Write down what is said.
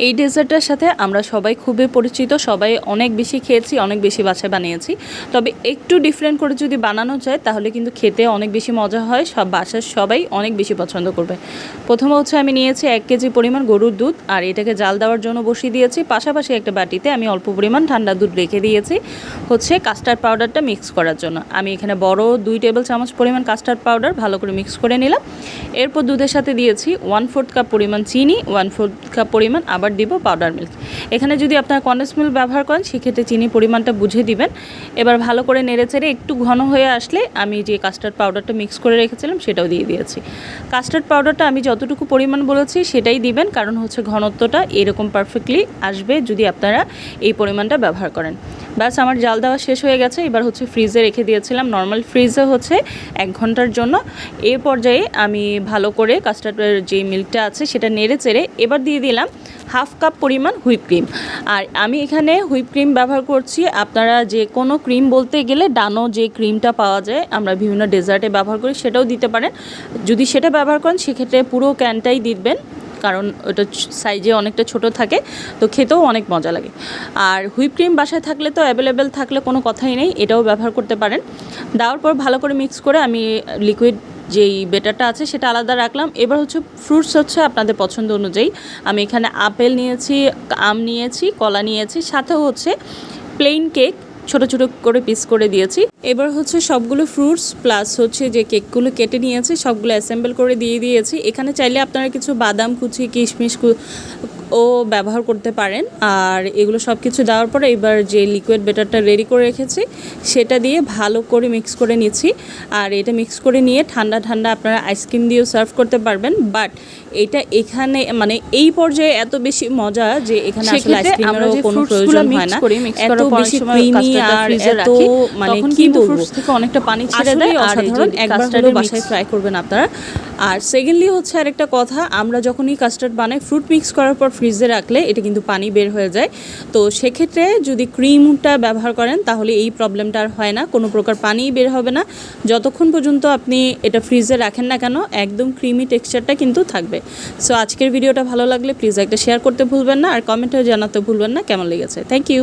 এই ডেজার্টটার সাথে আমরা সবাই খুবই পরিচিত, সবাই অনেক বেশি খেয়েছি, অনেক বেশি বাসায় বানিয়েছি। তবে একটু ডিফারেন্ট করে যদি বানানো যায় তাহলে কিন্তু খেতে অনেক বেশি মজা হয়, সব বাসার সবাই অনেক বেশি পছন্দ করবে। প্রথমে হচ্ছে আমি নিয়েছি 1 কেজি পরিমাণ গরুর দুধ, আর এটাকে জাল দেওয়ার জন্য বসিয়ে দিয়েছি। পাশাপাশি একটা বাটিতে আমি অল্প পরিমাণ ঠান্ডা দুধ রেখে দিয়েছি হচ্ছে কাস্টার্ড পাউডারটা মিক্স করার জন্য। আমি এখানে বড় 2 টেবিল চামচ পরিমাণ কাস্টার্ড পাউডার ভালো করে মিক্স করে নিলাম। এরপর দুধের সাথে দিয়েছি 1/4 কাপ পরিমাণ চিনি, 1/4 কাপ পরিমাণ আবার দিব পাউডার মিল্ক। এখানে যদি আপনারা কনডেন্স মিল্ক ব্যবহার করেন সেক্ষেত্রে চিনি পরিমাণটা বুঝে দিবেন। এবার ভালো করে নেড়েচেড়ে একটু ঘন হয়ে আসলে আমি যে কাস্টার্ড পাউডারটা মিক্স করে রেখেছিলাম সেটাও দিয়ে দিয়েছি। কাস্টার্ড পাউডারটা আমি যতটুকু পরিমাণ বলেছি সেটাই দিবেন, কারণ হচ্ছে ঘনত্বটা এরকম পারফেক্টলি আসবে যদি আপনারা এই পরিমাণটা ব্যবহার করেন। ব্যাস আমার জাল দেওয়া শেষ হয়ে গেছে। এবার হচ্ছে ফ্রিজে রেখে দিয়েছিলাম, নর্মাল ফ্রিজে হচ্ছে 1 ঘন্টার জন্য। এই পর্যায়ে আমি ভালো করে কাস্টার্ডের যে মিল্কটা আছে সেটা নেড়ে চেড়ে এবার দিয়ে দিলাম 1/2 কাপ পরিমাণ হুইপ ক্রিম। আর আমি এখানে হুইপ ক্রিম ব্যবহার করছি, আপনারা যে কোনো ক্রিম বলতে গেলে ডানো যে ক্রিমটা পাওয়া যায় আমরা বিভিন্ন ডেজার্টে ব্যবহার করি সেটাও দিতে পারেন। যদি সেটা ব্যবহার করেন সেক্ষেত্রে পুরো ক্যানটাই দিবেন, কারণ ওটা সাইজে অনেকটা ছোট থাকে, তো খেতেও অনেক মজা লাগে। আর হুইপ ক্রিম বাসায় থাকলে তো অ্যাভেলেবেল থাকলে কোনো কথাই নেই, এটাও ব্যবহার করতে পারেন। দেওয়ার পর ভালো করে মিক্স করে আমি লিকুইড যেই বেটারটা আছে সেটা আলাদা রাখলাম। এবার হচ্ছে ফ্রুটস হচ্ছে আপনাদের পছন্দ অনুযায়ী আমি এখানে আপেল নিয়েছি, আম নিয়েছি, কলা নিয়েছি, সাথেও হচ্ছে প্লেন কেক ছোট ছোট করে পিস করে দিয়েছি। এবার হচ্ছে সবগুলো ফ্রুটস প্লাস হচ্ছে যে কেকগুলো কেটে নিয়েছি সবগুলো অ্যাসেম্বল করে দিয়ে দিয়েছি। এখানে চাইলে আপনারা কিছু বাদাম কুচি, কিশমিশ ও ব্যবহার করতে পারেন। আর এগুলো সব কিছু দেওয়ার পরে এবার যে লিকুইড বেটারটা রেডি করে রেখেছি সেটা দিয়ে ভালো করে মিক্স করে নিচ্ছি। আর এটা মিক্স করে নিয়ে ঠান্ডা ঠান্ডা আপনারা আইসক্রিম দিয়েও সার্ভ করতে পারবেন। বাট এটা এখানে মানে এই পর্যায়ে এত বেশি মজা যে এখানে আসলে আইসক্রিমের কোনো প্রয়োজন হয় না, এত বেশি ক্রিমি আর এত মানে কি ফ্রুটস থেকে অনেকটা পানি ছেড়ে দেয়। আর সাধারণ একবার হলেও বাসায় ট্রাই করবেন আপনারা। আর সেকেন্ডলি হচ্ছে আরেকটা কথা, আমরা যখনই কাস্টার্ড বানাই ফ্রুট মিক্স করার পর ফ্রিজে রাখলে এটা কিন্তু পানি বের হয়ে যায়। তো সেক্ষেত্রে যদি ক্রিমটা ব্যবহার করেন তাহলে এই প্রবলেমটা আর হয় না, কোনো প্রকার পানিই বের হবে না। যতক্ষণ পর্যন্ত আপনি এটা ফ্রিজে রাখেন না কেন একদম ক্রিমি টেক্সচারটা কিন্তু থাকবে। সো আজকের ভিডিওটা ভালো লাগলে প্লিজ একটা শেয়ার করতে ভুলবেন না, আর কমেন্টেও জানাতে ভুলবেন না কেমন লেগেছে। Thank you.